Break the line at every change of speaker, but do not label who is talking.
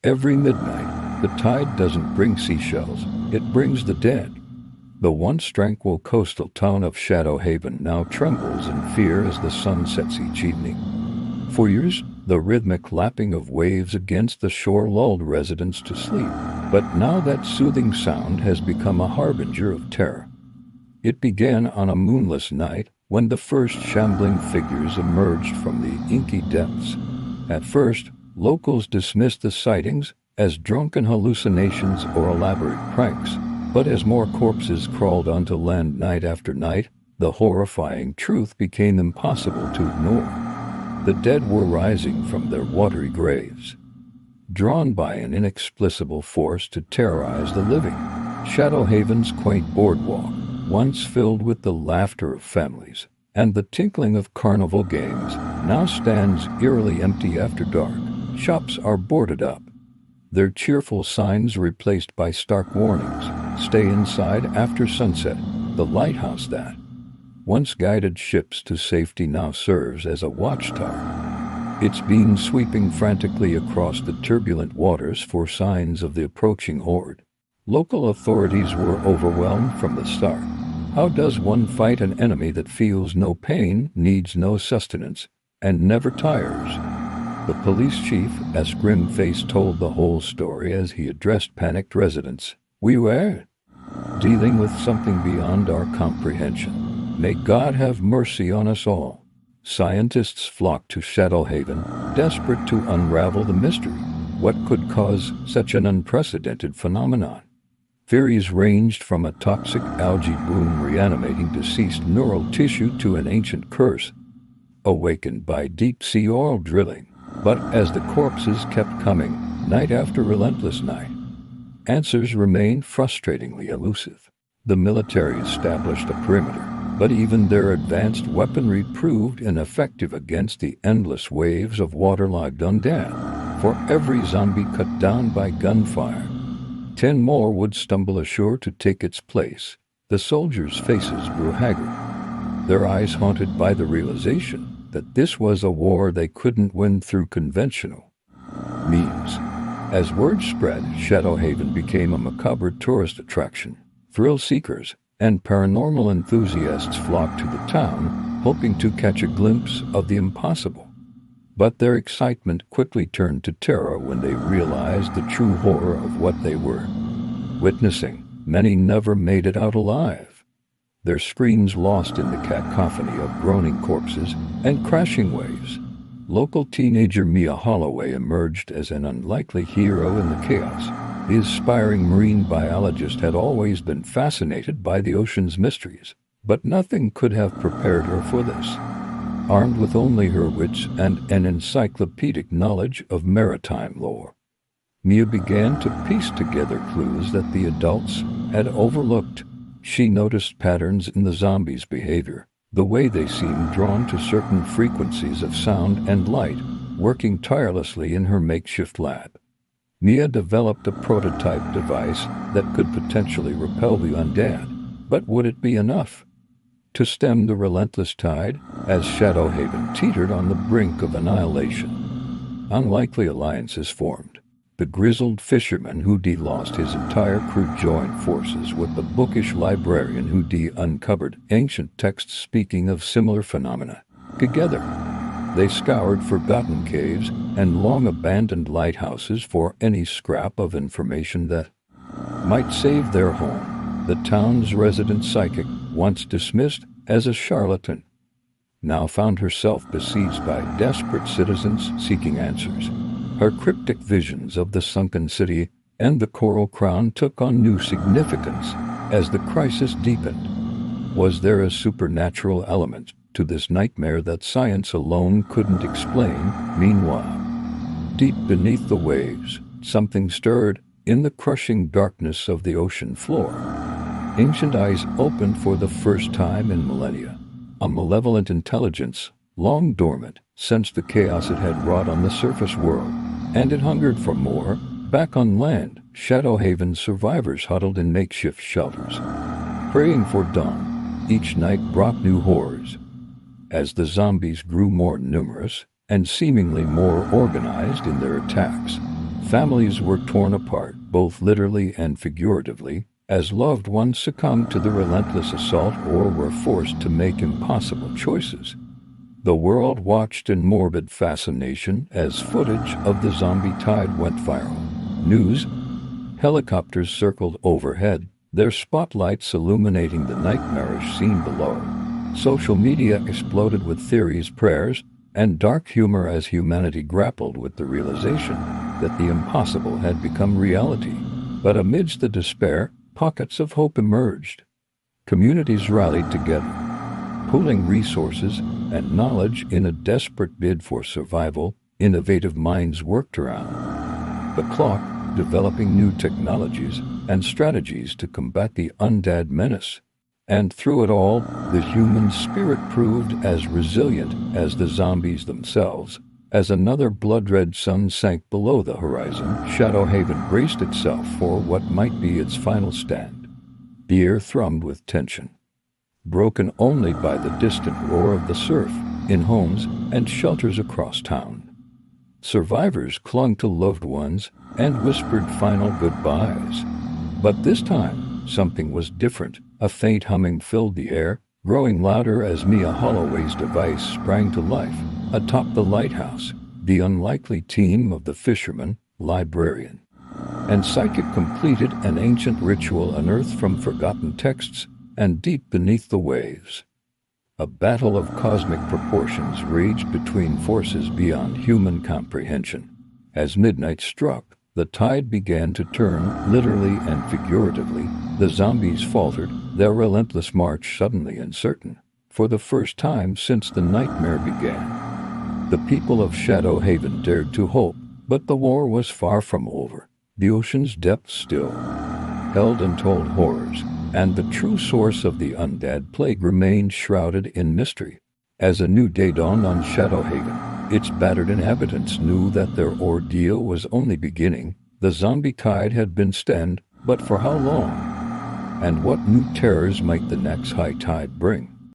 Every midnight, the tide doesn't bring seashells, it brings the dead. The once tranquil coastal town of Shadow Haven now trembles in fear as the sun sets each evening. For years, the rhythmic lapping of waves against the shore lulled residents to sleep, but now that soothing sound has become a harbinger of terror. It began on a moonless night when the first shambling figures emerged from the inky depths. At first, locals dismissed the sightings as drunken hallucinations or elaborate pranks, but as more corpses crawled onto land night after night, the horrifying truth became impossible to ignore. The dead were rising from their watery graves, drawn by an inexplicable force to terrorize the living. Shadow Haven's quaint boardwalk, once filled with the laughter of families and the tinkling of carnival games, now stands eerily empty after dark. Shops are boarded up, their cheerful signs replaced by stark warnings. Stay inside after sunset. The lighthouse that once guided ships to safety now serves as a watchtower, its beams sweeping frantically across the turbulent waters for signs of the approaching horde. Local authorities were overwhelmed from the start. How does one fight an enemy that feels no pain, needs no sustenance, and never tires? The police chief, as grim-faced, told the whole story as he addressed panicked residents. "We were dealing with something beyond our comprehension. May God have mercy on us all." Scientists flocked to Shadow Haven, desperate to unravel the mystery. What could cause such an unprecedented phenomenon? Theories ranged from a toxic algae bloom reanimating deceased neural tissue to an ancient curse awakened by deep-sea oil drilling. But as the corpses kept coming, night after relentless night, answers remained frustratingly elusive. The military established a perimeter, but even their advanced weaponry proved ineffective against the endless waves of waterlogged undead. For every zombie cut down by gunfire, 10 more would stumble ashore to take its place. The soldiers' faces grew haggard, their eyes haunted by the realization that this was a war they couldn't win through conventional means. As word spread, Shadow Haven became a macabre tourist attraction. Thrill seekers and paranormal enthusiasts flocked to the town, hoping to catch a glimpse of the impossible. But their excitement quickly turned to terror when they realized the true horror of what they were witnessing. Many never made it out alive, their screams lost in the cacophony of groaning corpses and crashing waves. Local teenager Mia Holloway emerged as an unlikely hero in the chaos. The aspiring marine biologist had always been fascinated by the ocean's mysteries, but nothing could have prepared her for this. Armed with only her wits and an encyclopedic knowledge of maritime lore, Mia began to piece together clues that the adults had overlooked. She noticed patterns in the zombies' behavior, the way they seemed drawn to certain frequencies of sound and light, working tirelessly in her makeshift lab. Mia developed a prototype device that could potentially repel the undead, but would it be enough to stem the relentless tide as Shadow Haven teetered on the brink of annihilation? Unlikely alliances formed. The grizzled fisherman Hoodie lost his entire crew joined forces with the bookish librarian Hoodie uncovered ancient texts speaking of similar phenomena. Together, they scoured forgotten caves and long-abandoned lighthouses for any scrap of information that might save their home. The town's resident psychic, once dismissed as a charlatan, now found herself besieged by desperate citizens seeking answers. Her cryptic visions of the sunken city and the Coral Crown took on new significance as the crisis deepened. Was there a supernatural element to this nightmare that science alone couldn't explain? Meanwhile, deep beneath the waves, something stirred in the crushing darkness of the ocean floor. Ancient eyes opened for the first time in millennia. A malevolent intelligence, long dormant, sensed the chaos it had wrought on the surface world, and it hungered for more. Back on land, Shadow Haven survivors huddled in makeshift shelters, praying for dawn. Each night brought new horrors. As the zombies grew more numerous and seemingly more organized in their attacks, Families were torn apart, both literally and figuratively, as loved ones succumbed to the relentless assault or were forced to make impossible choices. The world watched in morbid fascination as footage of the zombie tide went viral. News helicopters circled overhead, their spotlights illuminating the nightmarish scene below. Social media exploded with theories, prayers, and dark humor as humanity grappled with the realization that the impossible had become reality. But amidst the despair, pockets of hope emerged. Communities rallied together, pooling resources and knowledge in a desperate bid for survival. Innovative minds worked around the clock, developing new technologies and strategies to combat the undead menace. And through it all, the human spirit proved as resilient as the zombies themselves. As another blood-red sun sank below the horizon, Shadowhaven braced itself for what might be its final stand. The air thrummed with tension, broken only by the distant roar of the surf in homes and shelters across town. Survivors clung to loved ones and whispered final goodbyes. But this time, something was different. A faint humming filled the air, growing louder as Mia Holloway's device sprang to life. Atop the lighthouse, the unlikely team of the fisherman, librarian, and psychic completed an ancient ritual unearthed from forgotten texts and deep beneath the waves. A battle of cosmic proportions raged between forces beyond human comprehension. As midnight struck, the tide began to turn, literally and figuratively. The zombies faltered, their relentless march suddenly uncertain. For the first time since the nightmare began, the people of Shadowhaven dared to hope, but the war was far from over. The ocean's depths still held untold horrors, and the true source of the undead plague remained shrouded in mystery. As a new day dawned on Shadowhaven, its battered inhabitants knew that their ordeal was only beginning. The zombie tide had been stemmed, but for how long? And what new terrors might the next high tide bring?